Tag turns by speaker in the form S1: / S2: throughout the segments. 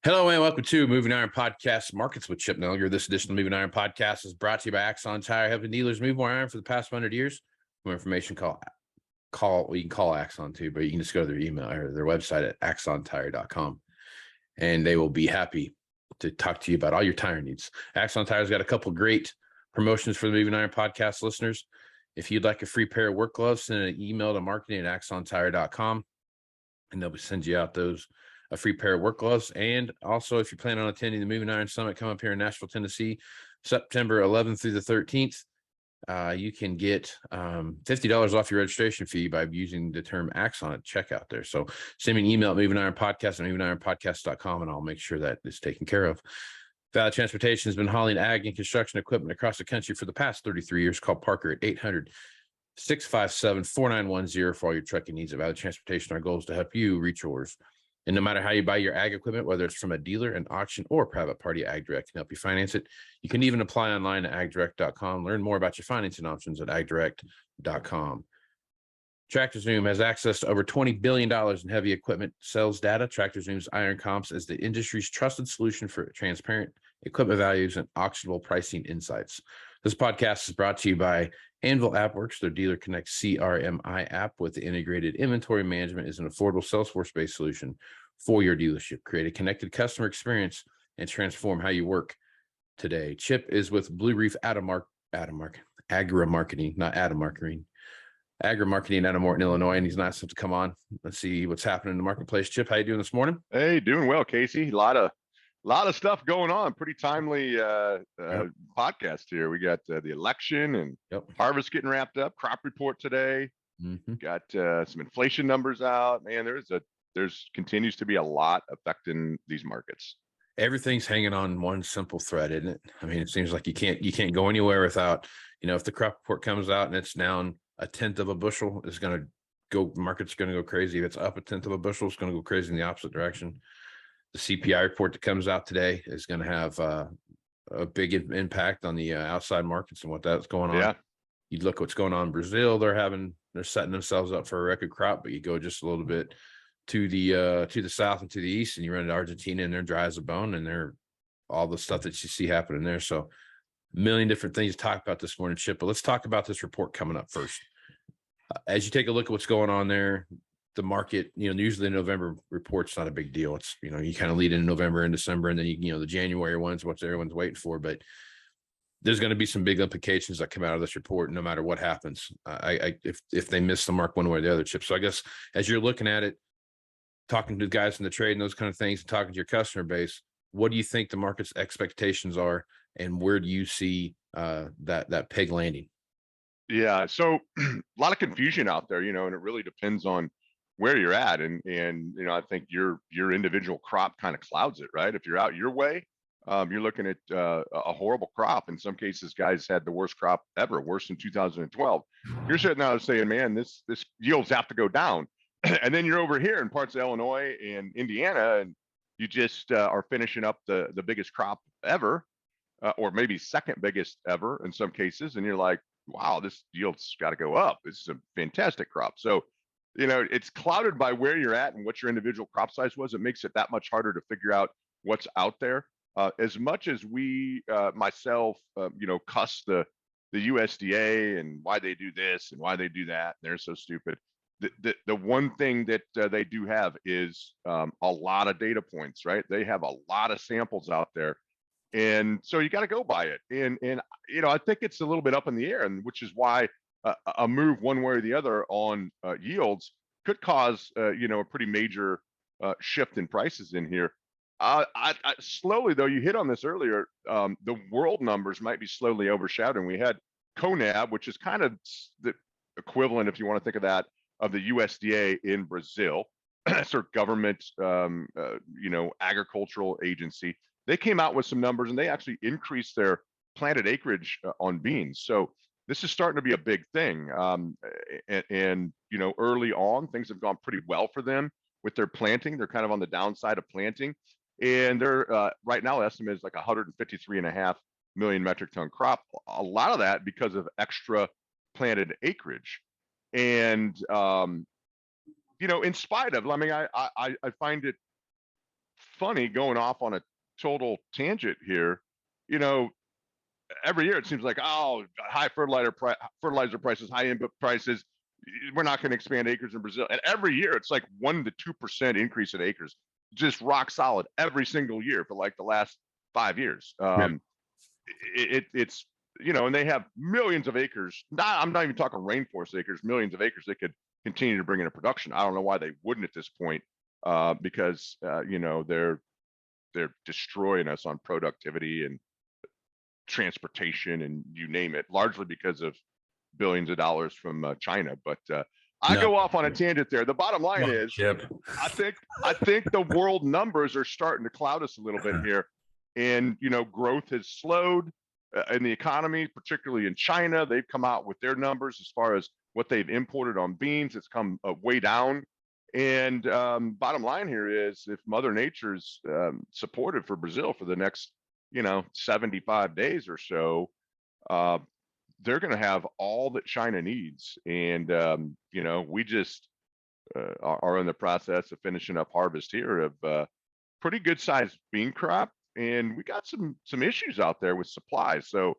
S1: Hello and welcome to Moving Iron Podcast Markets with Chip Nellinger. This edition of Moving Iron Podcast is brought to you by Axon Tire, helping dealers move more iron for the past 100 years. For more information, call you can call Axon too, but you can just go to their email or their website at axontire.com, and they will be happy to talk to you about all your tire needs. Axon Tire's got a couple great promotions for the Moving Iron Podcast listeners. If you'd like a free pair of work gloves, send an email to marketing@axontire.com, and they'll send you out a free pair of work gloves. And also, if you plan on attending the Moving Iron Summit, come up here in Nashville, Tennessee, September 11th through the 13th. You can get $50 off your registration fee by using the term Axon at checkout there. So send me an email at MovingIronPodcast at MovingIronPodcast.com, and I'll make sure that is taken care of. Valley Transportation has been hauling ag and construction equipment across the country for the past 33 years. Call Parker at 800-657-4910 for all your trucking needs at Valley Transportation. Our goal is to help you reach yours. And no matter how you buy your ag equipment, whether it's from a dealer, an auction, or private party, AgDirect can help you finance it. You can even apply online at agdirect.com. Learn more about your financing options at agdirect.com. Tractor Zoom has access to over $20 billion in heavy equipment sales data. Tractor Zoom's Iron Comps is the industry's trusted solution for transparent equipment values and auctionable pricing insights. This podcast is brought to you by Anvil AppWorks. Their Dealer Connect CRMI app with the integrated inventory management is an affordable Salesforce-based solution for your dealership. Create a connected customer experience and transform how you work today. Chip is with Blue Reef Agri-Marketing, not Adam Marketing. Agri-Marketing out of Morton, Illinois, and he's nice enough to come on. Let's see what's happening in the marketplace. Chip, how you doing this morning?
S2: Hey, doing well, Casey. A lot of stuff going on. Pretty timely podcast here. We got the election and harvest getting wrapped up. Crop report today. Got some inflation numbers out. Man, there's continues to be a lot affecting these markets.
S1: Everything's hanging on one simple thread, isn't it? I mean, it seems like you can't go anywhere without, if the crop report comes out and it's down 1/10 of a bushel, is going to go, market's going to go crazy. If it's up 1/10 of a bushel, it's going to go crazy in the opposite direction. The CPI report that comes out today is going to have a big impact on the outside markets and what that's going on.
S2: Yeah.
S1: You look what's going on in Brazil. They're setting themselves up for a record crop, but you go just a little bit to the south and to the east, and you run into Argentina, and they're dry as a bone, and they're all the stuff that you see happening there. So a million different things to talk about this morning, Chip, but let's talk about this report coming up first. As you take a look at what's going on there, the market, usually the November report's not a big deal. It's, you kind of lead into November and December, and then, the January one's what everyone's waiting for. But there's going to be some big implications that come out of this report, no matter what happens. If they miss the mark one way or the other, Chip. So I guess as you're looking at it, talking to the guys in the trade and those kind of things, and talking to your customer base, what do you think the market's expectations are, and where do you see that peg landing?
S2: Yeah, so a lot of confusion out there, and it really depends on where you're at, and I think your individual crop kind of clouds it, right? If you're out your way, you're looking at a horrible crop. In some cases, guys had the worst crop ever, worse than 2012. You're sitting out saying, man, this yields have to go down. And then you're over here in parts of Illinois and Indiana, and you just are finishing up the biggest crop ever, or maybe second biggest ever in some cases. And you're like, wow, this yield's got to go up. This is a fantastic crop. So, it's clouded by where you're at and what your individual crop size was. It makes it that much harder to figure out what's out there. As much as we, myself, cuss the USDA and why they do this and why they do that, they're so stupid. The one thing that they do have is a lot of data points, right? They have a lot of samples out there, and so you got to go by it. And I think it's a little bit up in the air, and which is why a move one way or the other on yields could cause a pretty major shift in prices in here. I slowly, though, you hit on this earlier, the world numbers might be slowly overshadowing. We had CONAB, which is kind of the equivalent, if you want to think of that, of the USDA in Brazil, sort of government, agricultural agency. They came out with some numbers, and they actually increased their planted acreage on beans. So this is starting to be a big thing. And early on, things have gone pretty well for them with their planting. They're kind of on the downside of planting. And they're right now estimate is like 153.5 million metric ton crop. A lot of that because of extra planted acreage. And in spite of, I find it funny, going off on a total tangent here. You know, every year it seems like, oh, high fertilizer prices, high input prices. We're not going to expand acres in Brazil. And every year it's like 1 to 2% increase in acres, just rock solid every single year for like the last 5 years.
S1: Yeah.
S2: It's, you know, and they have millions of acres. I'm not even talking rainforest acres, millions of acres they could continue to bring into production. I don't know why they wouldn't at this point, because you know, they're destroying us on productivity and transportation and you name it, largely because of billions of dollars from China. But I
S1: No.
S2: go off on a tangent there. The bottom line is,
S1: Chip.
S2: I think the world numbers are starting to cloud us a little bit here, and you know, growth has slowed in the economy, particularly in China. They've come out with their numbers as far as what they've imported on beans. It's come way down. And bottom line here is, if Mother Nature's supported for Brazil for the next, you know, 75 days or so, they're going to have all that China needs. And you know, we just are in the process of finishing up harvest here of pretty good sized bean crop, and we got some issues out there with supply. So,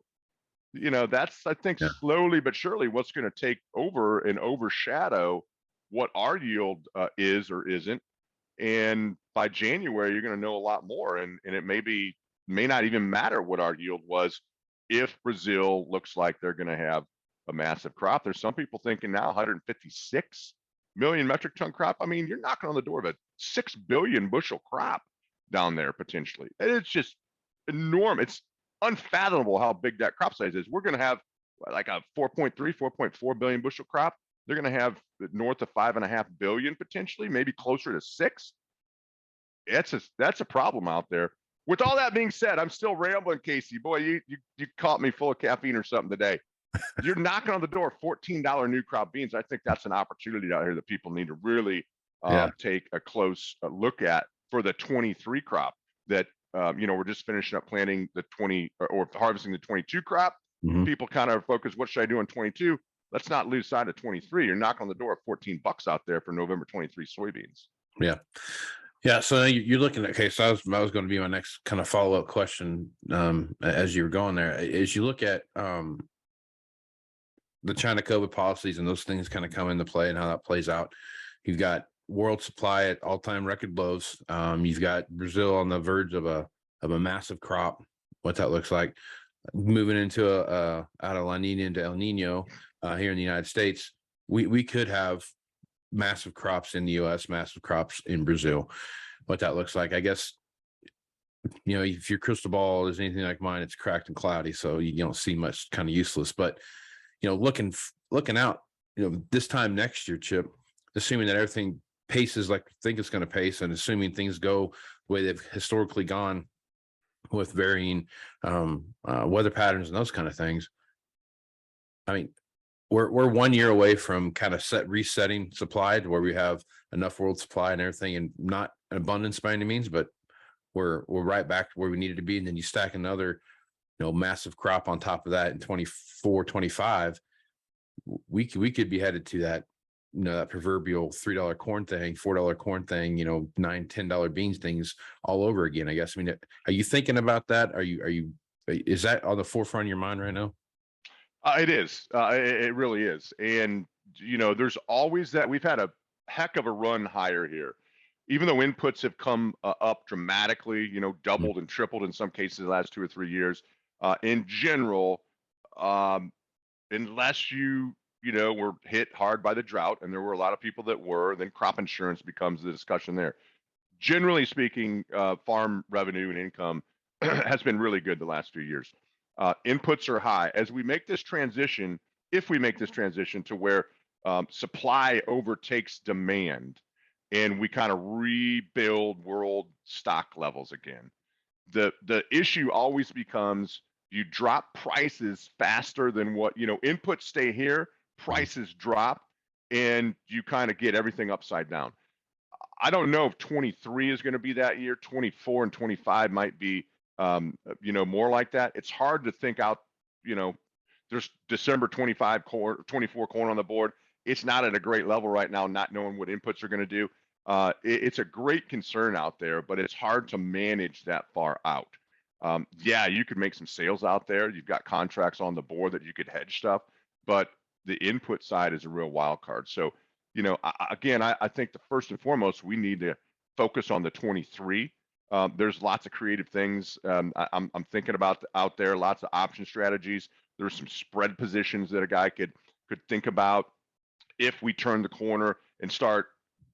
S2: you know, that's, I think,
S1: Yeah.
S2: slowly but surely what's going to take over and overshadow what our yield is or isn't. And by January, you're going to know a lot more, and it may not even matter what our yield was if Brazil looks like they're going to have a massive crop. There's some people thinking now 156 million metric ton crop. I mean, you're knocking on the door of a 6 billion bushel crop down there potentially. And it's just enormous. It's unfathomable how big that crop size is. We're going to have like a 4.4 billion bushel crop. They're going to have north of 5.5 billion potentially, maybe closer to 6. That's a problem out there. With all that being said, I'm still rambling, Casey. Boy, you caught me full of caffeine or something today. You're knocking on the door of $14 new crop beans. I think that's an opportunity out here that people need to really take a close look at for the 23 crop. That you know, we're just finishing up planting the 20 or harvesting the 22 crop.
S1: Mhm.
S2: People kind of focus, what should I do on 22? Let's not lose sight of 23. You're knocking on the door of $14 out there for November 23 soybeans.
S1: Yeah. Yeah, so you're looking at, okay, so I was going to be my next kind of follow-up question as you were going there. As you look at the China COVID policies and those things kind of come into play and how that plays out, you've got world supply at all-time record lows. You've got Brazil on the verge of a massive crop, what that looks like, moving into out of La Nina into El Nino here in the United States. We could have massive crops in the US, massive crops in Brazil. What that looks like, I guess, you know, if your crystal ball is anything like mine, it's cracked and cloudy, so you don't see much, kind of useless. But, you know, looking out, you know, this time next year, Chip, assuming that everything paces like I think it's going to pace, and assuming things go the way they've historically gone with varying weather patterns and those kind of things, I mean, we're 1 year away from kind of resetting supply to where we have enough world supply and everything, and not an abundance by any means, but we're right back to where we needed to be. And then you stack another, you know, massive crop on top of that in 24, 25. We could be headed to that, you know, that proverbial $3 corn thing, $4 corn thing, you know, $9, $10 beans things all over again, I guess. I mean, are you thinking about that? Is that on the forefront of your mind right now?
S2: It is. It really is. And, you know, there's always that. We've had a heck of a run higher here, even though inputs have come up dramatically, you know, doubled and tripled in some cases the last 2 or 3 years. In general, unless you know, were hit hard by the drought, and there were a lot of people that were, then crop insurance becomes the discussion there. Generally speaking, farm revenue and income has been really good the last few years. Inputs are high. As we make this transition, if we make this transition to where supply overtakes demand and we kind of rebuild world stock levels again, the issue always becomes, you drop prices faster than what, you know, inputs stay here, prices drop, and you kind of get everything upside down. I don't know if 23 is going to be that year. 24 and 25 might be you know, more like that. It's hard to think out, you know, there's December 25 corn, 24 corn on the board. It's not at a great level right now, not knowing what inputs are going to do. It's a great concern out there, but it's hard to manage that far out. Yeah, you could make some sales out there. You've got contracts on the board that you could hedge stuff, but the input side is a real wild card. So, again, I think the first and foremost, we need to focus on the 23. There's lots of creative things I'm thinking about out there, lots of option strategies. There's some spread positions that a guy could think about if we turn the corner and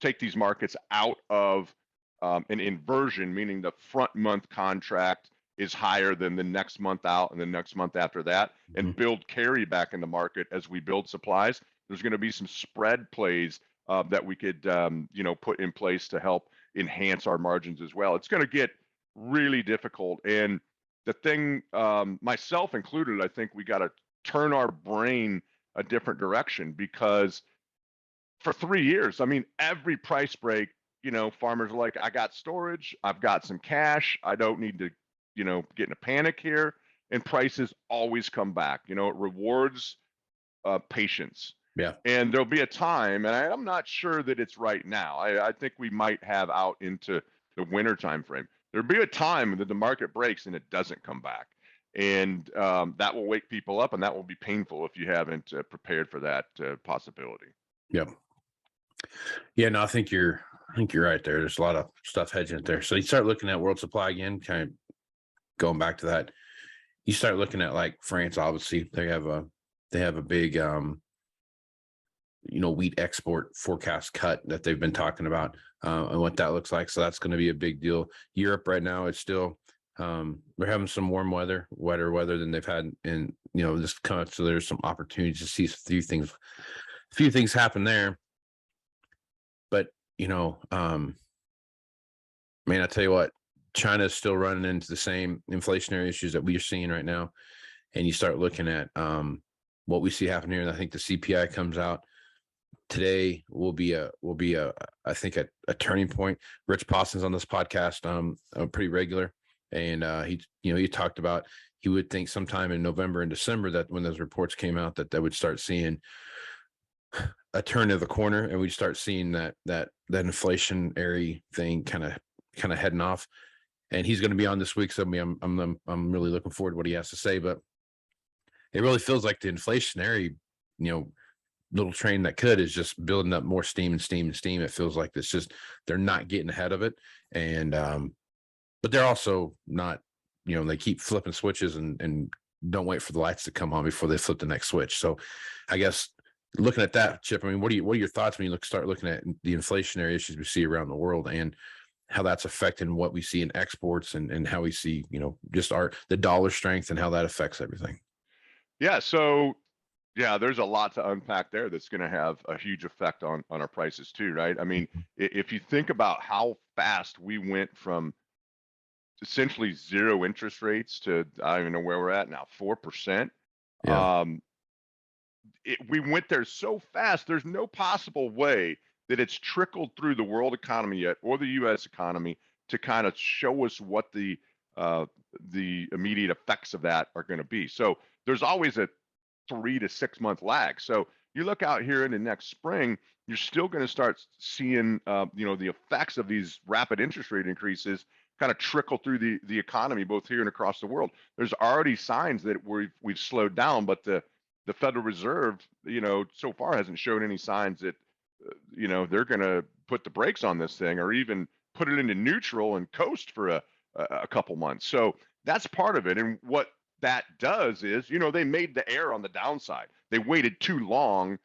S2: take these markets out of an inversion, meaning the front month contract is higher than the next month out and the next month after that, and build carry back in the market as we build supplies. There's going to be some spread plays that we could, put in place to help enhance our margins as well. It's going to get really difficult. And the thing, myself included, I think we got to turn our brain a different direction, because for 3 years, I mean, every price break, farmers are like, I got storage, I've got some cash, I don't need to, get in a panic here. And prices always come back. It rewards patience.
S1: Yeah.
S2: And there'll be a time, and I'm not sure that it's right now. I think we might have out into the winter time frame. There'll be a time that the market breaks and it doesn't come back. And that will wake people up, and that will be painful if you haven't prepared for that possibility.
S1: Yep. Yeah, no, I think you're right there. There's a lot of stuff hedging it there. So you start looking at world supply again, kind of going back to that. You start looking at like France, obviously they have a big wheat export forecast cut that they've been talking about and what that looks like. So that's going to be a big deal. Europe right now, it's still we're having some wetter weather than they've had in this kind of, so there's some opportunities to see a few things happen there. But man, I tell you what, China is still running into the same inflationary issues that we are seeing right now. And you start looking at what we see happening here, and I think the CPI comes out today will be I think a turning point. Rich Pauson's on this podcast pretty regular, and he talked about he would think sometime in November and December that when those reports came out that they would start seeing a turn of the corner, and we'd start seeing that inflationary thing kind of heading off. And he's going to be on this week, so I'm really looking forward to what he has to say. But it really feels like the inflationary, little train that could is just building up more steam. It feels like it's just they're not getting ahead of it, and but they're also not, they keep flipping switches and don't wait for the lights to come on before they flip the next switch. So I guess looking at that, Chip, I mean, what are your thoughts when you start looking at the inflationary issues we see around the world and how that's affecting what we see in exports and how we see, just the dollar strength and how that affects everything?
S2: Yeah. So yeah, there's a lot to unpack there that's going to have a huge effect on our prices too, right? I mean, if you think about how fast we went from essentially zero interest rates to, I don't even know where we're at now, 4%.
S1: Yeah.
S2: We went there so fast, there's no possible way that it's trickled through the world economy yet, or the U.S. economy, to kind of show us what the immediate effects of that are going to be. So there's always a 3 to 6 month lag. So you look out here in the next spring, you're still going to start seeing the effects of these rapid interest rate increases kind of trickle through the economy, both here and across the world. There's already signs that we've slowed down, but the Federal Reserve, so far hasn't shown any signs that they're going to put the brakes on this thing, or even put it into neutral and coast for a couple months. So that's part of it. And what that does is, they made the error on the downside. They waited too long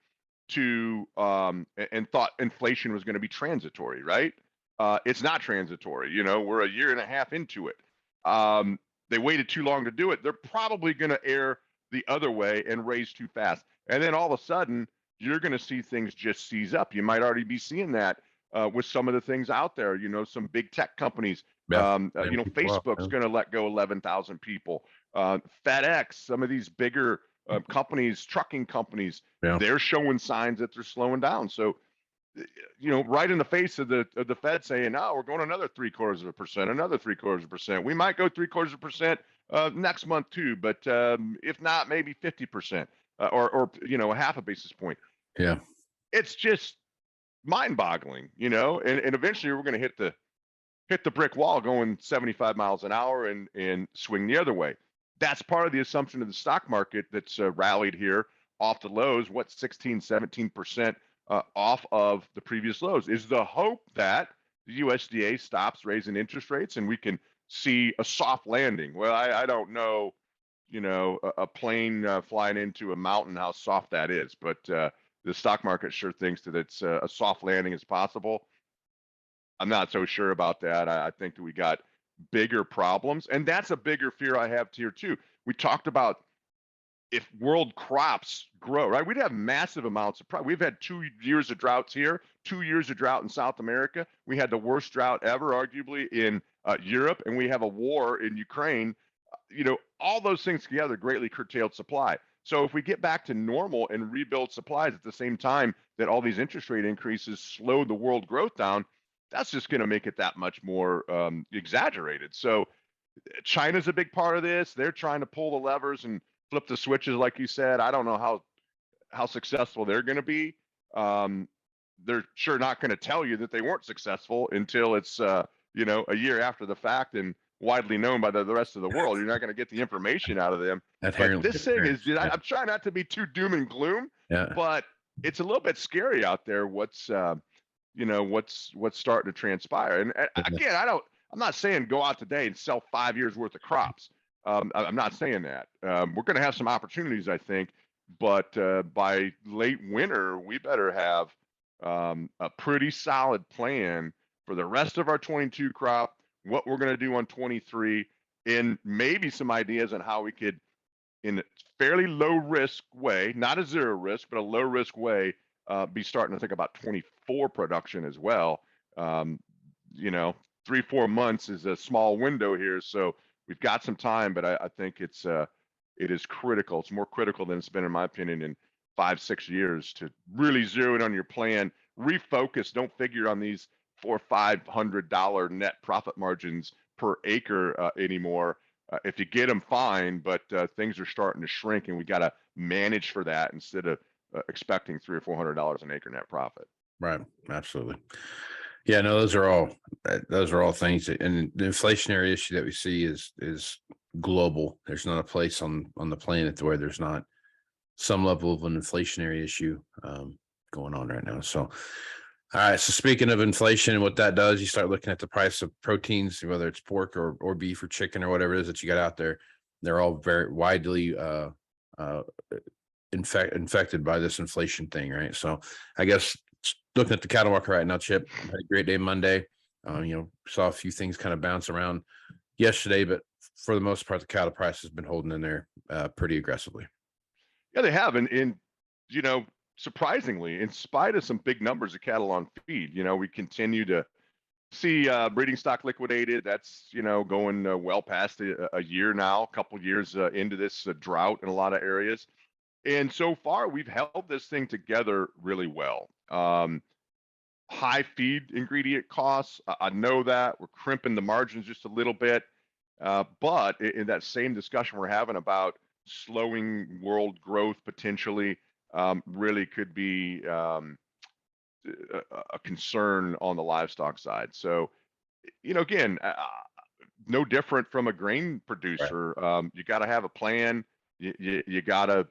S2: to and thought inflation was going to be transitory, right? It's not transitory. We're a year and a half into it. They waited too long to do it. They're probably going to err the other way and raise too fast. And then all of a sudden, you're going to see things just seize up. You might already be seeing that with some of the things out there. Some big tech companies.
S1: Yeah.
S2: Facebook's going to let go 11,000 people. FedEx, some of these bigger companies, trucking companies, they're showing signs that they're slowing down. So, right in the face of the Fed saying, "No, we're going another 0.75%, another 0.75%. We might go 0.75% next month too, but if not, maybe 50%, or a half a basis point."
S1: Yeah,
S2: it's just mind-boggling, and eventually we're going to hit the brick wall going 75 miles an hour and swing the other way. That's part of the assumption of the stock market that's rallied here off the lows, 16-17% off of the previous lows, is the hope that the USDA stops raising interest rates and we can see a soft landing. Well, I don't know, a plane flying into a mountain, how soft that is, but the stock market sure thinks that it's a soft landing is possible. I'm not so sure about that. I think that we got bigger problems, and that's a bigger fear I have here too. We talked about if world crops grow, right? We'd have massive amounts of we've had 2 years of droughts here, 2 years of drought in South America. We had the worst drought ever, arguably, in Europe, and we have a war in Ukraine. All those things together greatly curtailed supply. So if we get back to normal and rebuild supplies at the same time that all these interest rate increases slowed the world growth down, that's just going to make it that much more exaggerated. So China's a big part of this. They're trying to pull the levers and flip the switches, like you said. I don't know how successful they're going to be. They're sure not going to tell you that they weren't successful until it's a year after the fact and widely known by the rest of the world. You're not going to get the information out of them. But this thing is, I'm trying not to be too doom and gloom, but it's a little bit scary out there. What's starting to transpire. And again, I'm not saying go out today and sell 5 years worth of crops. I'm not saying that. We're going to have some opportunities, I think, but by late winter, we better have a pretty solid plan for the rest of our 22 crop, what we're going to do on 23, and maybe some ideas on how we could, in a fairly low risk way, not a zero risk, but a low risk way, be starting to think about 24 production as well. 3-4 months is a small window here, so we've got some time, but I think it is critical. It's more critical than it's been, in my opinion, in 5-6 years, to really zero in on your plan, refocus. Don't figure on these $400-500 net profit margins per acre anymore. If you get them, fine, but things are starting to shrink, and we got to manage for that instead of expecting $300 or $400 an acre net profit.
S1: Right. Absolutely. Yeah, no, those are all things that, and the inflationary issue that we see is global. There's not a place on the planet where there's not some level of an inflationary issue going on right now. So, all right. So speaking of inflation and what that does, you start looking at the price of proteins, whether it's pork or beef or chicken or whatever it is that you got out there. They're all very widely infected by this inflation thing, right? So I guess looking at the cattle market right now, Chip, had a great day Monday. Saw a few things kind of bounce around yesterday, but for the most part, the cattle price has been holding in there pretty aggressively.
S2: Yeah, they have, and surprisingly, in spite of some big numbers of cattle on feed, we continue to see breeding stock liquidated. That's going well past a year now, a couple years into this drought in a lot of areas. And so far, we've held this thing together really well. High feed ingredient costs, I know that. We're crimping the margins just a little bit. But in that same discussion we're having about slowing world growth potentially, really could be a concern on the livestock side. So, again, no different from a grain producer. Right. You got to have a plan. You got to,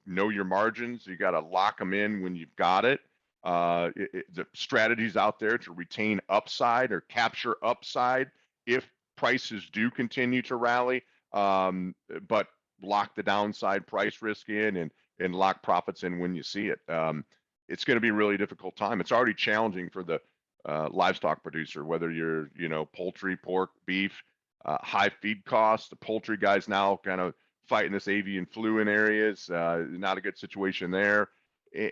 S2: know your margins. You got to lock them in when you've got it. The strategies out there to retain upside or capture upside if prices do continue to rally, but lock the downside price risk in and lock profits in when you see it. It's going to be a really difficult time. It's already challenging for the livestock producer, whether you're, poultry, pork, beef, high feed costs. The poultry guys now kind of fighting this avian flu in areas, not a good situation there.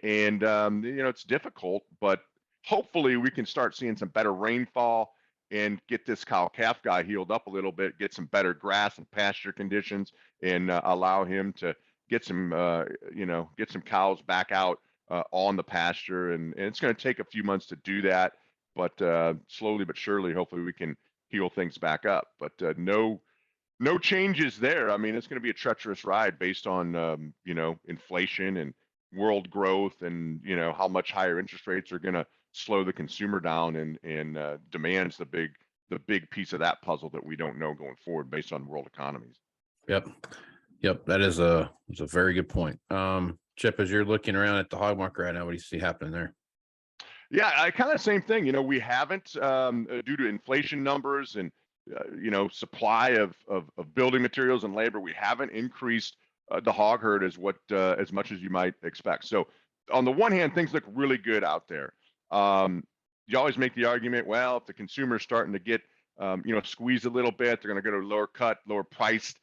S2: And, it's difficult, but hopefully we can start seeing some better rainfall and get this cow-calf guy healed up a little bit, get some better grass and pasture conditions, and allow him to get some, get some cows back out on the pasture. And it's going to take a few months to do that, but slowly but surely, hopefully we can heal things back up. But no changes there. I mean, it's going to be a treacherous ride based on, inflation and world growth and, how much higher interest rates are going to slow the consumer down, and demand's the big piece of that puzzle that we don't know going forward based on world economies.
S1: Yep. That is a very good point. Chip, as you're looking around at the hog market right now, what do you see happening there?
S2: Yeah, I kind of same thing. We haven't, due to inflation numbers and supply of building materials and labor, we haven't increased the hog herd as much as you might expect. So on the one hand, things look really good out there. You always make the argument, well, if the consumer's starting to get squeezed a little bit, they're going to go to lower cut, lower priced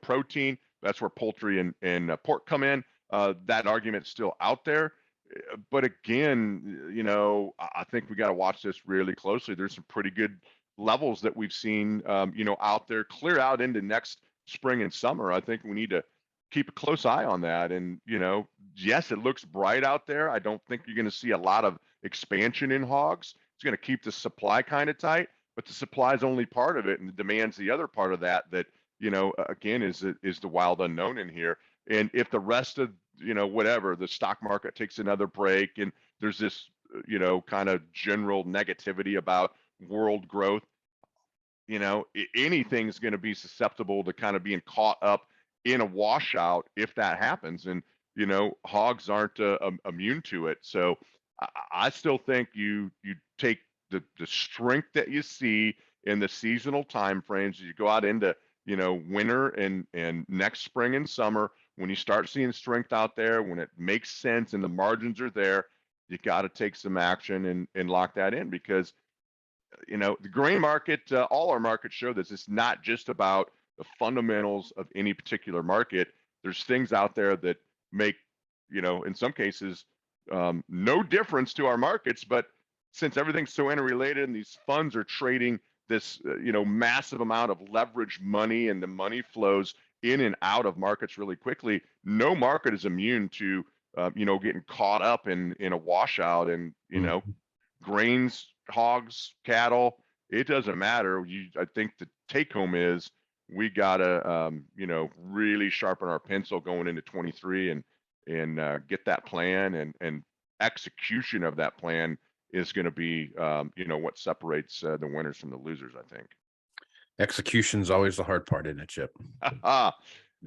S2: protein. That's where poultry and pork come in. That argument's still out there. But again, I think we got to watch this really closely. There's some pretty good levels that we've seen, out there clear out into next spring and summer. I think we need to keep a close eye on that. And, yes, it looks bright out there. I don't think you're going to see a lot of expansion in hogs. It's going to keep the supply kind of tight, but the supply is only part of it. And the demand's the other part of that, again, is the wild unknown in here. And if the rest of, whatever, the stock market takes another break and there's this, kind of general negativity about world growth, anything's going to be susceptible to kind of being caught up in a washout if that happens. And, hogs aren't immune to it. So I still think you take the strength that you see in the seasonal timeframes, you go out into, winter and next spring and summer, when you start seeing strength out there, when it makes sense and the margins are there, you got to take some action and lock that in, because the grain market, all our markets show this. It's not just about the fundamentals of any particular market. There's things out there that make, in some cases, no difference to our markets. But since everything's so interrelated and these funds are trading this, massive amount of leverage money, and the money flows in and out of markets really quickly, no market is immune to, getting caught up in a washout. And, grains, hogs, cattle, it doesn't matter. I think the take home is we gotta, really sharpen our pencil going into 23 and get that plan, and execution of that plan is going to be, what separates the winners from the losers, I think.
S1: Execution's always the hard part, isn't it, Chip?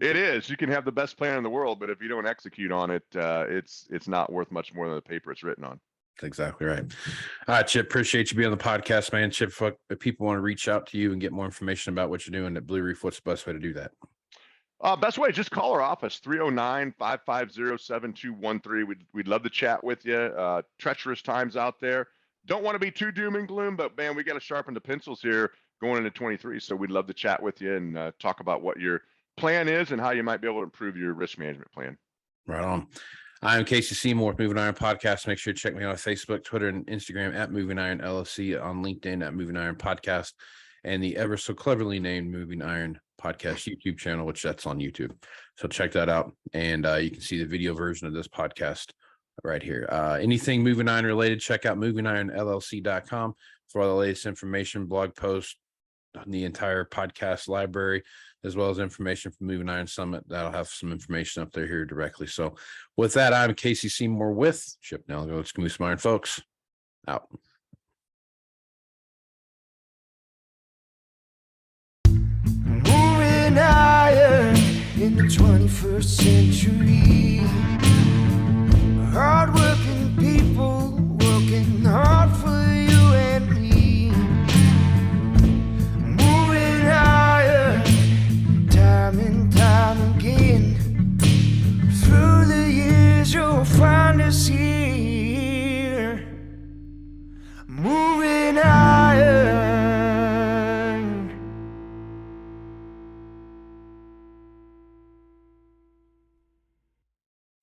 S2: It is. You can have the best plan in the world, but if you don't execute on it, it's not worth much more than the paper it's written on.
S1: That's exactly right. All right, Chip, appreciate you being on the podcast, man. Chip, if people want to reach out to you and get more information about what you're doing at Blue Reef, what's the best way to do that?
S2: Best way, just call our office, 309-550-7213. We'd love to chat with you. Treacherous times out there. Don't want to be too doom and gloom, but man, we got to sharpen the pencils here going into 23. So we'd love to chat with you and talk about what your plan is and how you might be able to improve your risk management plan.
S1: Right on. I'm Casey Seymour with Moving Iron Podcast. Make sure to check me out on Facebook, Twitter, and Instagram at Moving Iron LLC, on LinkedIn at Moving Iron Podcast, and the ever so cleverly named Moving Iron Podcast YouTube channel, which that's on YouTube. So check that out. And you can see the video version of this podcast right here. Anything Moving Iron related, check out MovingIronLLC.com for all the latest information, blog posts, the entire podcast library, as well as information from Moving Iron Summit. That'll have some information up there here directly. So with that, I'm Casey Seymour with Chip Nellinger. Let's move some iron, folks. Out.
S3: Moving iron in the 21st century.